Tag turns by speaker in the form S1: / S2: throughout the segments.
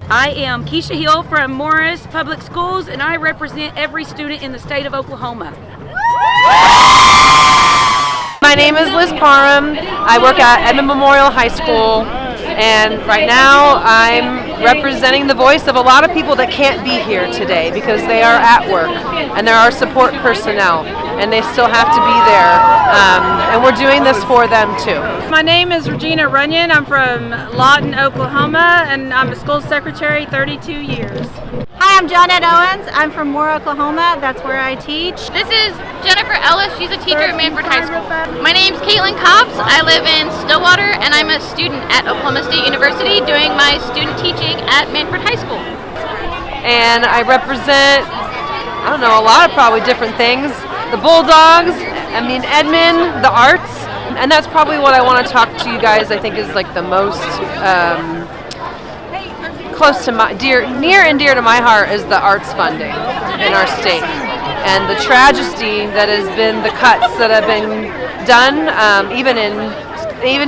S1: I am Keisha Hill from Morris Public Schools, and I represent every student in the state of Oklahoma.
S2: My name is Liz Parham. I work at Edmond Memorial High School, and right now I'm representing the voice of a lot of people that can't be here today because they are at work, and there are support personnel, and they still have to be there, and we're doing this for them too.
S3: My name is Regina Runyon. I'm from Lawton, Oklahoma, and I'm a school secretary 32 years.
S4: Hi, I'm Johnette Owens. I'm from Moore, Oklahoma. That's where I teach.
S5: This is Jennifer Ellis. She's a teacher at Manford High School. My name's Caitlin Cobbs. I live in Stillwater, and I'm a student at Oklahoma State University doing my student teaching at Manford High School.
S2: And I represent, I don't know, a lot of probably different things. The Bulldogs, Edmond, the arts, and that's probably what I want to talk to you guys, I think is like the most close to near and dear to my heart is the arts funding in our state. And the tragedy that has been the cuts that have been done, even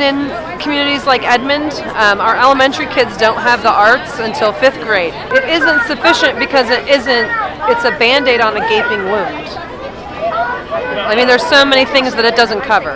S2: in communities like Edmond, our elementary kids don't have the arts until 5th grade. It isn't sufficient because it's a Band-Aid on a gaping wound. I mean, there's so many things that it doesn't cover.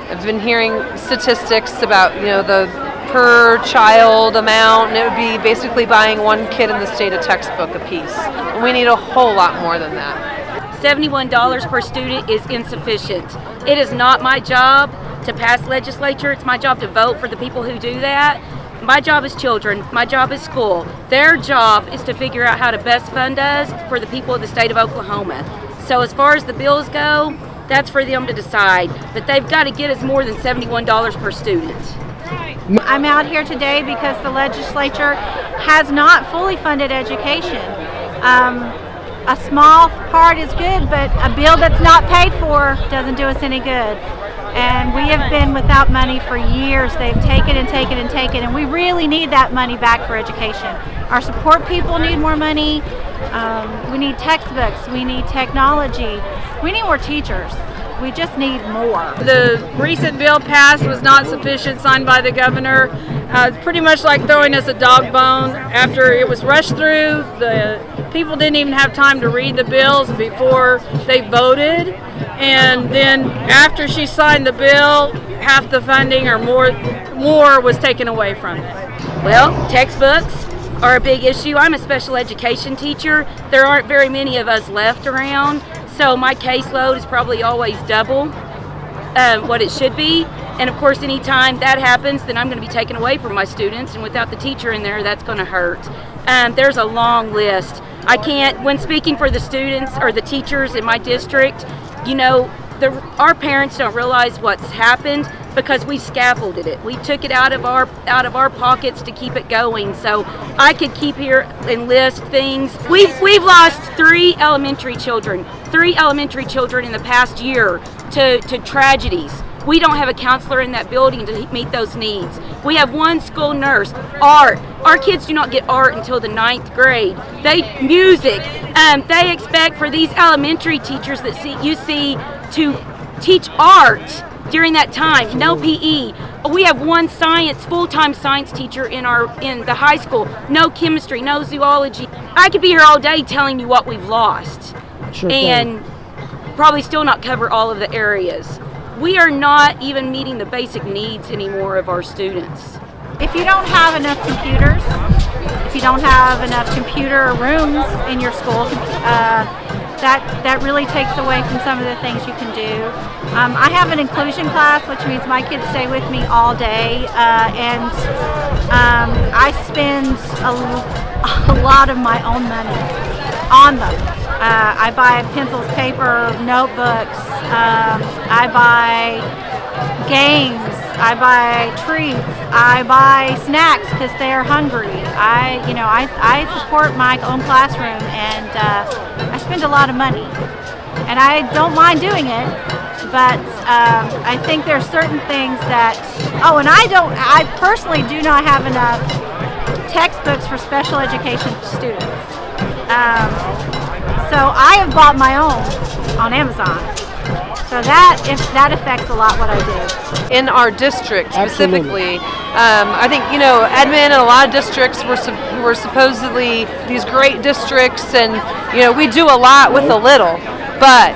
S2: I've been hearing statistics about, the per child amount, and it would be basically buying one kid in the state a textbook a piece. And we need a whole lot more than that.
S1: $71 per student is insufficient. It is not my job to pass legislature. It's my job to vote for the people who do that. My job is children. My job is school. Their job is to figure out how to best fund us for the people of the state of Oklahoma. So as far as the bills go, that's for them to decide. But they've got to get us more than $71 per student.
S4: I'm out here today because the legislature has not fully funded education. A small part is good, but a bill that's not paid for doesn't do us any good. And we have been without money for years. They've taken and taken and taken, and we really need that money back for education. Our support people need more money. We need textbooks. We need technology. We need more teachers. We just need more.
S3: The recent bill passed was not sufficient, signed by the governor. It's pretty much like throwing us a dog bone. After it was rushed through, the people didn't even have time to read the bills before they voted. And then after she signed the bill, half the funding or more was taken away from it.
S1: Well, textbooks are a big issue. I'm a special education teacher. There aren't very many of us left around. So my caseload is probably always double what it should be. And of course, anytime that happens, then I'm going to be taken away from my students. And without the teacher in there, that's going to hurt. There's a long list. I can't, when speaking for the students or the teachers in my district, our parents don't realize what's happened because we scaffolded it. We took it out of our pockets to keep it going. So I could keep here and list things. We've lost 3 elementary children in the past year to tragedies. We don't have a counselor in that building to meet those needs. We have 1 school nurse. Art. Our kids do not get art until the 9th grade. Music. They expect for these elementary teachers that you see to teach art during that time. No PE. We have 1 full-time science teacher in the high school. No chemistry, no zoology. I could be here all day telling you what we've lost.
S6: Sure
S1: and probably still not cover all of the areas. We are not even meeting the basic needs anymore of our students.
S4: If you don't have enough computers, if you don't have enough computer rooms in your school, that really takes away from some of the things you can do. I have an inclusion class, which means my kids stay with me all day, and I spend a lot of my own money on them. I buy pencils, paper, notebooks, I buy games, I buy treats, I buy snacks because they're hungry. I support my own classroom, and I spend a lot of money, and I don't mind doing it. But I think there's certain things that. Oh, and I personally do not have enough textbooks for special education students. So I have bought my own on Amazon. So that affects a lot what I do.
S2: In our district specifically, I think, Edmond and a lot of districts were supposedly these great districts, and, we do a lot with a little, but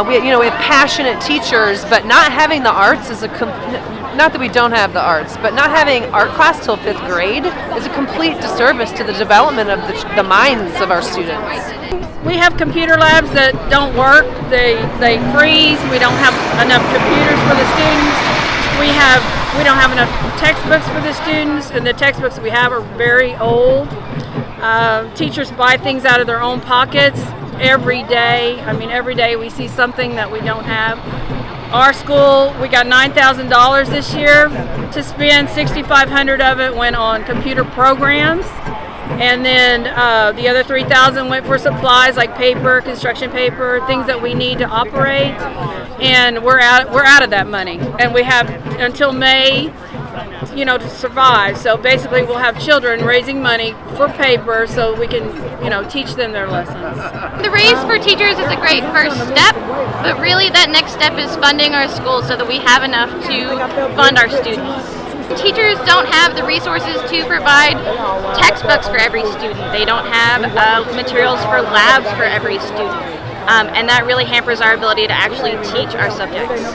S2: we have passionate teachers, but not having the arts is not that we don't have the arts, but not having art class till 5th grade is a complete disservice to the development of the minds of our students.
S3: We have computer labs that don't work. They freeze. We don't have enough computers for the students. We don't have enough textbooks for the students, and the textbooks that we have are very old. Teachers buy things out of their own pockets every day. Every day we see something that we don't have. Our school, we got $9,000 this year to spend. $6,500 of it went on computer programs, and then the other $3,000 went for supplies like paper, construction paper, things that we need to operate. And we're out of that money, and we have until May, to survive. So basically, we'll have children raising money for paper so we can, teach them their lessons.
S5: The raise for teachers is a great first step, but really that next step is funding our schools so that we have enough to fund our students. Teachers don't have the resources to provide textbooks for every student. They don't have materials for labs for every student. And that really hampers our ability to actually teach our subjects.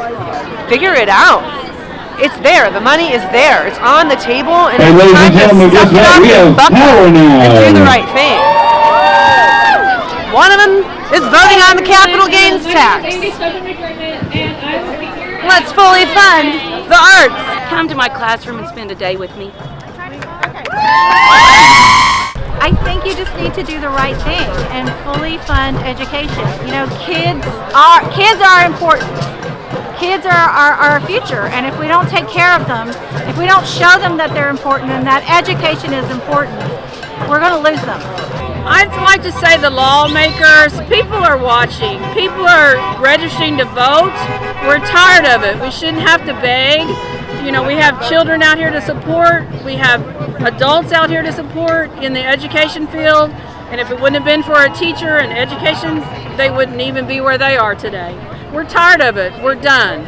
S2: Figure it out. It's there. The money is there. It's on the table, and it's
S6: ladies
S2: time
S6: and gentlemen,
S2: to suck
S6: guess
S2: it
S6: what?
S2: up
S6: We
S2: and
S6: have
S2: buckle
S6: power now.
S2: and do the right thing. One of them is voting on the capital gains tax. Let's fully fund the arts.
S1: Come to my classroom and spend a day with me.
S4: I think you just need to do the right thing and fully fund education. Kids are important. Kids are our future, and if we don't take care of them, if we don't show them that they're important and that education is important, we're going to lose them.
S3: I'd like to say the lawmakers, people are watching. People are registering to vote. We're tired of it. We shouldn't have to beg. We have children out here to support. We have adults out here to support in the education field. And if it wouldn't have been for a teacher and education, they wouldn't even be where they are today. We're tired of it. We're done.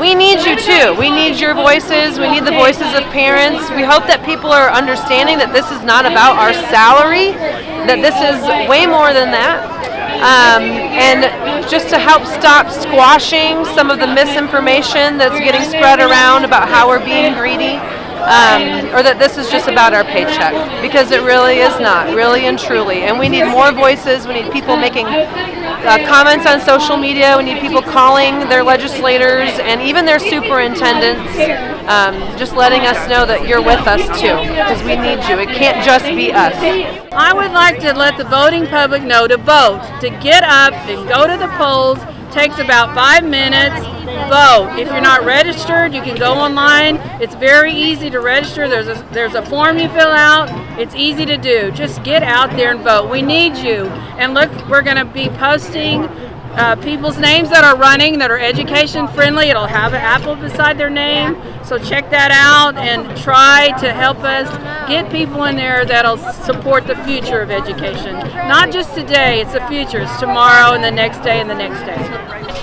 S2: We need you too. We need your voices. We need the voices of parents. We hope that people are understanding that this is not about our salary, that this is way more than that. And just to help stop squashing some of the misinformation that's getting spread around about how we're being greedy. Or that this is just about our paycheck, because it really is not, really and truly. And we need more voices. We need people making comments on social media. We need people calling their legislators and even their superintendents, just letting us know that you're with us too, because we need you. It can't just be us.
S3: I would like to let the voting public know to vote, to get up and go to the polls. Takes about 5 minutes. Vote. If you're not registered, you can go online. It's very easy to register. There's a form you fill out. It's easy to do. Just get out there and vote. We need you. And look, we're going to be posting people's names that are running, that are education friendly. It'll have an apple beside their name. So check that out and try to help us get people in there that'll support the future of education. Not just today, it's the future. It's tomorrow and the next day and the next day.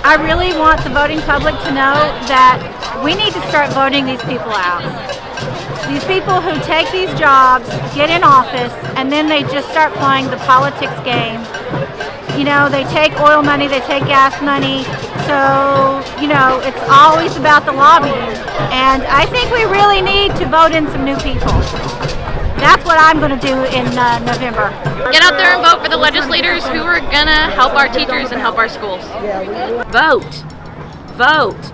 S4: I really want the voting public to know that we need to start voting these people out. These people who take these jobs, get in office, and then they just start playing the politics game. They take oil money, they take gas money, so, it's always about the lobbying. And I think we really need to vote in some new people. That's what I'm going to do in November.
S5: Get out there and vote for the legislators who are going to help our teachers and help our schools.
S1: Vote. Vote.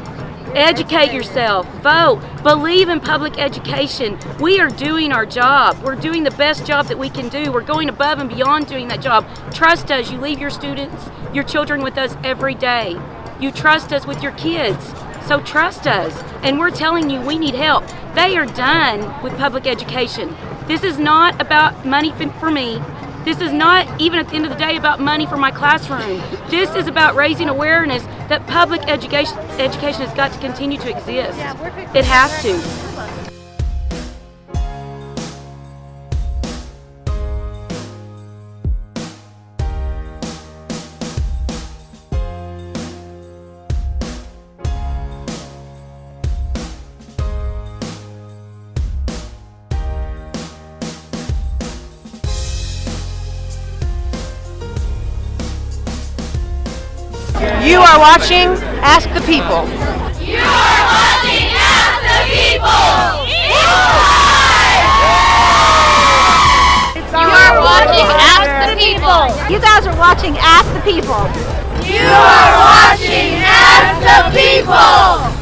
S1: Educate yourself. Vote. Believe in public education. We are doing our job. We're doing the best job that we can do. We're going above and beyond doing that job. Trust us. You leave your students, your children with us every day. You trust us with your kids. So trust us. And we're telling you we need help. They are done with public education. This is not about money for me. This is not even at the end of the day about money for my classroom. This is about raising awareness that public education has got to continue to exist. It has to.
S2: You are watching Ask the People.
S6: You are watching Ask the People.
S5: You are watching Ask the People.
S4: You guys are watching Ask the People.
S6: You are watching Ask the People.